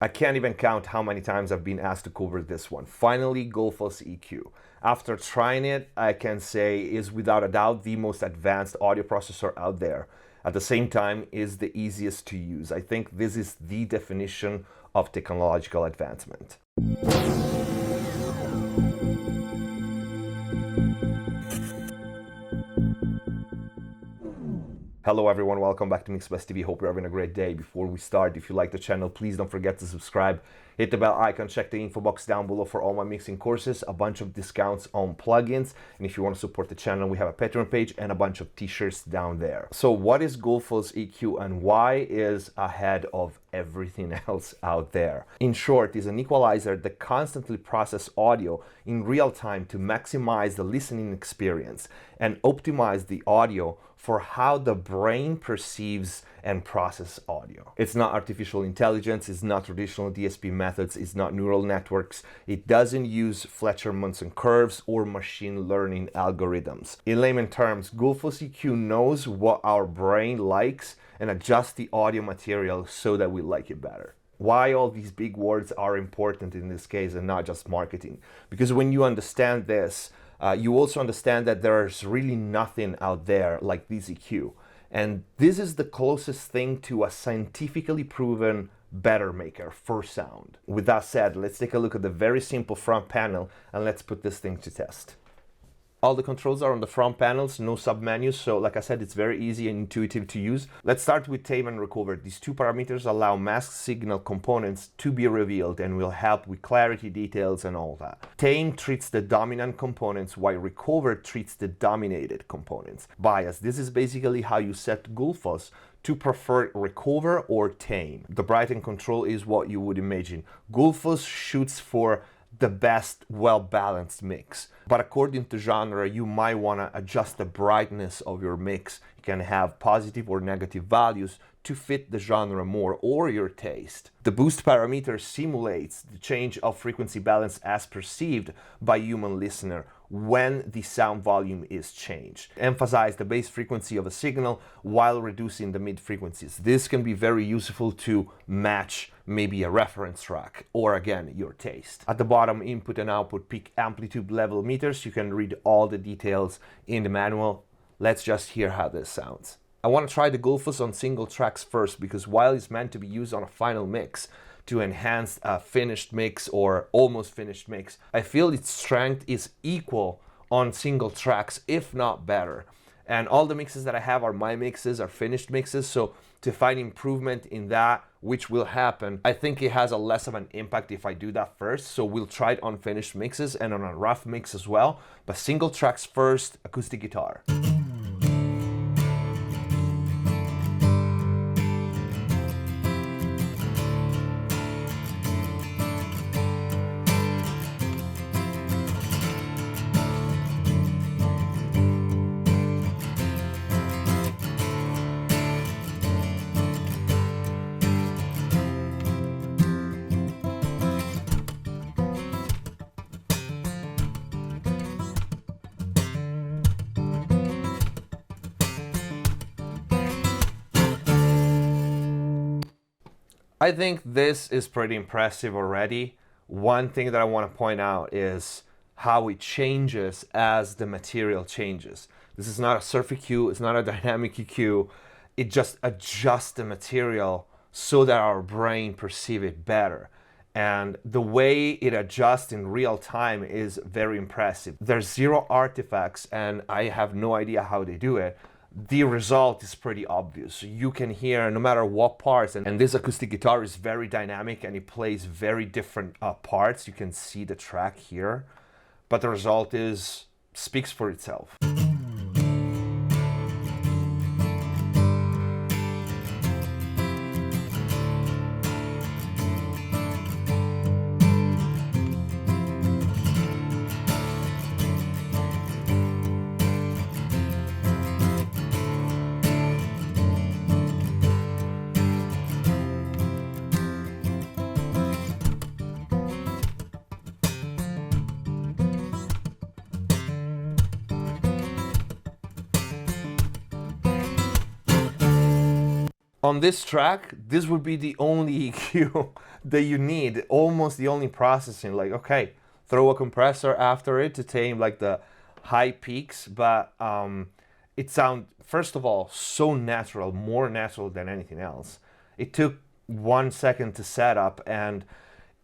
I can't even count how many times I've been asked to cover this one. Finally, Gullfoss EQ. After trying it, I can say is without a doubt the most advanced audio processor out there. At the same time, is the easiest to use. I think this is the definition of technological advancement. Hello everyone, welcome back to MixBest TV. Hope you're having a great day. Before we start, if you like the channel, please don't forget to subscribe. Hit the bell icon, check the info box down below for all my mixing courses, a bunch of discounts on plugins, and if you want to support the channel, we have a Patreon page and a bunch of t-shirts down there. So what is Gullfoss EQ and why is ahead of everything else out there? In short, it's an equalizer that constantly processes audio in real time to maximize the listening experience and optimize the audio for how the brain perceives and processes audio. It's not artificial intelligence, it's not traditional DSP methods, it's not neural networks, it doesn't use Fletcher-Munson curves or machine learning algorithms. In layman terms, Gullfoss EQ knows what our brain likes and adjusts the audio material so that we like it better. Why all these big words are important in this case and not just marketing? Because when you understand this, you also understand that there's really nothing out there like this EQ. And this is the closest thing to a scientifically proven better maker for sound. With that said, let's take a look at the very simple front panel and let's put this thing to test. All the controls are on the front panels, no submenus, so like I said, it's very easy and intuitive to use. Let's start with tame and recover. These two parameters allow mask signal components to be revealed and will help with clarity, details, and all that. Tame treats the dominant components, while recover treats the dominated components. Bias, this is basically how you set Gullfoss to prefer recover or tame. The brighten control is what you would imagine. Gullfoss shoots for the best well-balanced mix, but according to genre you might want to adjust the brightness of your mix. You can have positive or negative values to fit the genre more or your taste. The boost parameter simulates the change of frequency balance as perceived by human listener when the sound volume is changed. Emphasize the base frequency of a signal while reducing the mid frequencies. This can be very useful to match maybe a reference track or again your taste. At the bottom, input and output peak amplitude level meters. You can read all the details in the manual. Let's just hear how this sounds. I want to try the Gullfoss on single tracks first because while it's meant to be used on a final mix to enhance a finished mix or almost finished mix, I feel its strength is equal on single tracks, if not better. And all the mixes that I have are my mixes, are finished mixes, so to find improvement in that, which will happen, I think it has a less of an impact if I do that first. So we'll try it on finished mixes and on a rough mix as well, but single tracks first, acoustic guitar. I think this is pretty impressive already. One thing that I want to point out is how it changes as the material changes. This is not a surf EQ, it's not a dynamic EQ. It just adjusts the material so that our brain perceives it better. And the way it adjusts in real time is very impressive. There's zero artifacts and I have no idea how they do it. The result is pretty obvious. You can hear no matter what parts, and this acoustic guitar is very dynamic and it plays very different parts. You can see the track here, but the result speaks for itself. On this track, this would be the only EQ that you need, almost the only processing. Like, okay, throw a compressor after it to tame like the high peaks, but it sounds, first of all, so natural, more natural than anything else. It took 1 second to set up, and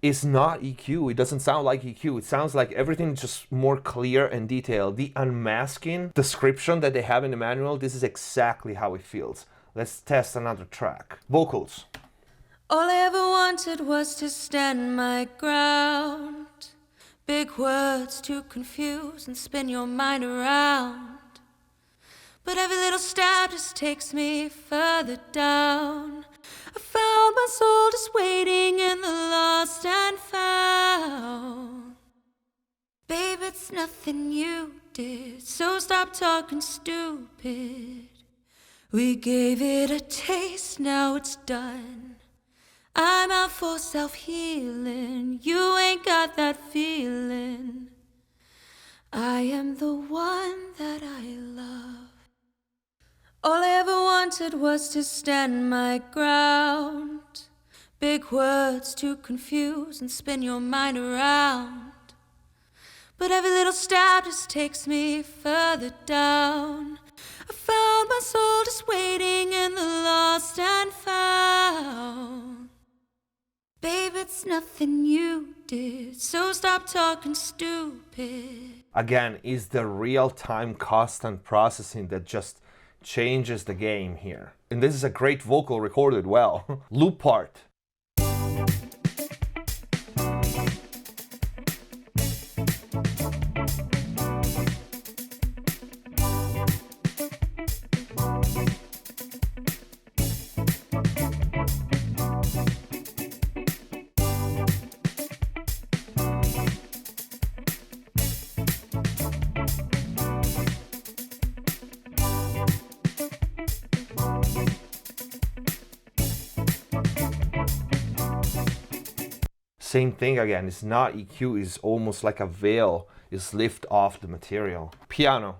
it's not EQ. It doesn't sound like EQ. It sounds like everything's just more clear and detailed. The unmasking description that they have in the manual, this is exactly how it feels. Let's test another track. Vocals. All I ever wanted was to stand my ground. Big words to confuse and spin your mind around. But every little step just takes me further down. I found my soul just waiting in the lost and found. Babe, it's nothing you did, so stop talking stupid. We gave it a taste, now it's done. I'm out for self-healing, you ain't got that feeling. I am the one that I love. All I ever wanted was to stand my ground. Big words to confuse and spin your mind around. But every little step just takes me further down. I found my soul just waiting in the lost and found. Babe, it's nothing you did, so stop talking stupid. Again, is the real-time constant processing that just changes the game here. And this is a great vocal recorded well. Loop part. Same thing again, it's not EQ, it's almost like a veil is lifted off the material. Piano.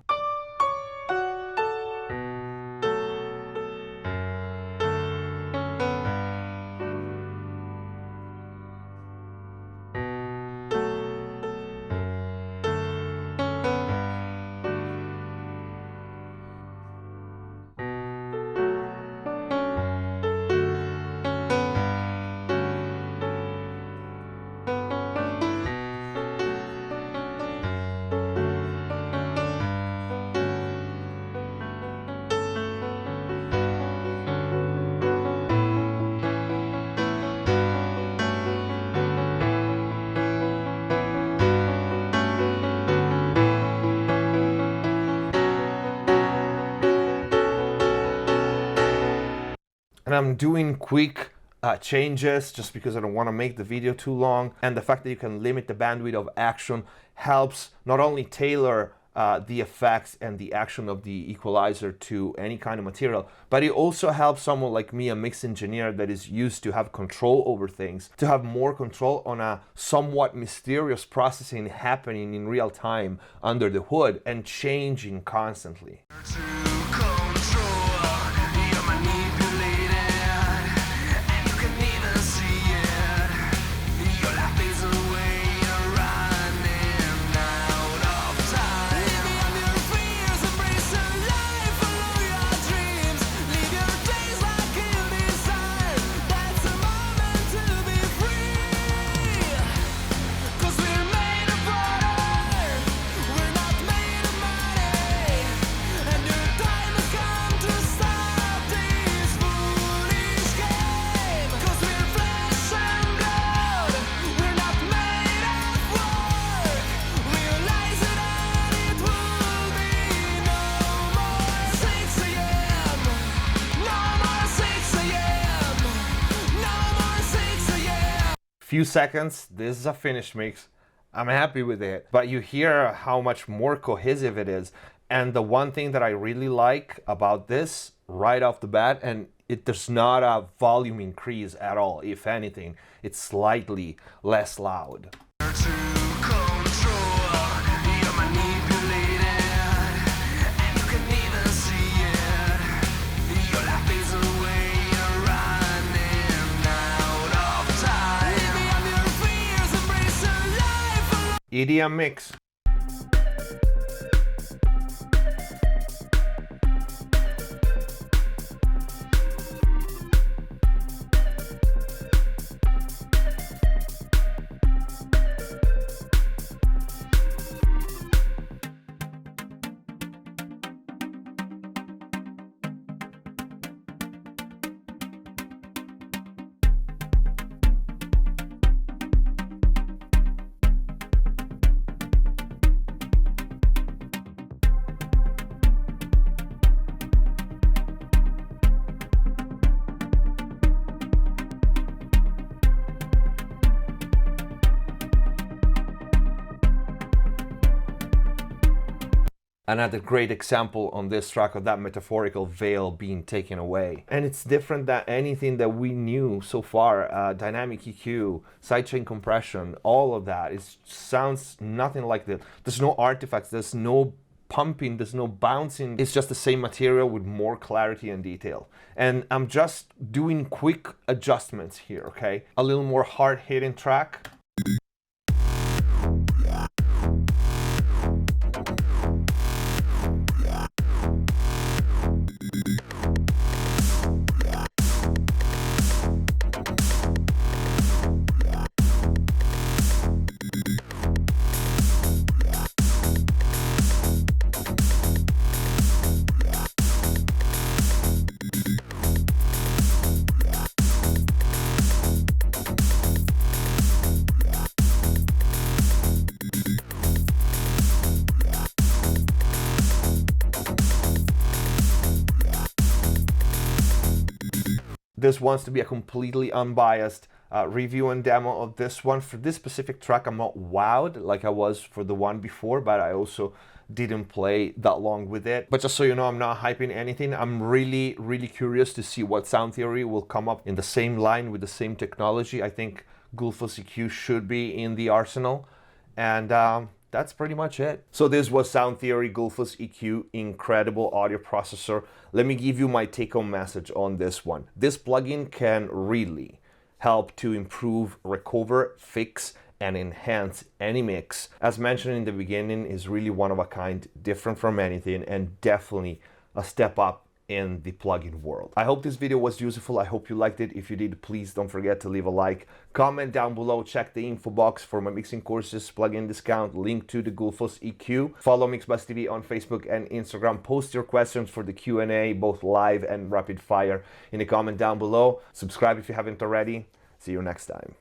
And I'm doing quick changes just because I don't want to make the video too long. And the fact that you can limit the bandwidth of action helps not only tailor the effects and the action of the equalizer to any kind of material, but it also helps someone like me, a mix engineer that is used to have control over things, to have more control on a somewhat mysterious processing happening in real time under the hood and changing constantly. Few seconds, this is a finished mix. I'm happy with it, but you hear how much more cohesive it is. And the one thing that I really like about this right off the bat, and there's not a volume increase at all. If anything, it's slightly less loud. EDM mix. Another great example on this track of that metaphorical veil being taken away. And it's different than anything that we knew so far. Dynamic EQ, sidechain compression, all of that. It sounds nothing like that. There's no artifacts, there's no pumping, there's no bouncing. It's just the same material with more clarity and detail. And I'm just doing quick adjustments here, okay? A little more hard-hitting track. This wants to be a completely unbiased review and demo of this one. For this specific track, I'm not wowed like I was for the one before, but I also didn't play that long with it. But just so you know, I'm not hyping anything. I'm really, really curious to see what Soundtheory will come up in the same line with the same technology. I think Gullfoss EQ should be in the arsenal. And that's pretty much it. So this was Soundtheory Gullfoss EQ, incredible audio processor. Let me give you my take-home message on this one. This plugin can really help to improve, recover, fix, and enhance any mix. As mentioned in the beginning, is really one of a kind, different from anything, and definitely a step up in the plugin world. I hope this video was useful. I hope you liked it. If you did, please don't forget to leave a like, comment down below, check the info box for my mixing courses, plugin discount, link to the Gullfoss EQ. Follow MixBuzzTV on Facebook and Instagram. Post your questions for the Q&A, both live and rapid fire, in the comment down below. Subscribe if you haven't already. See you next time.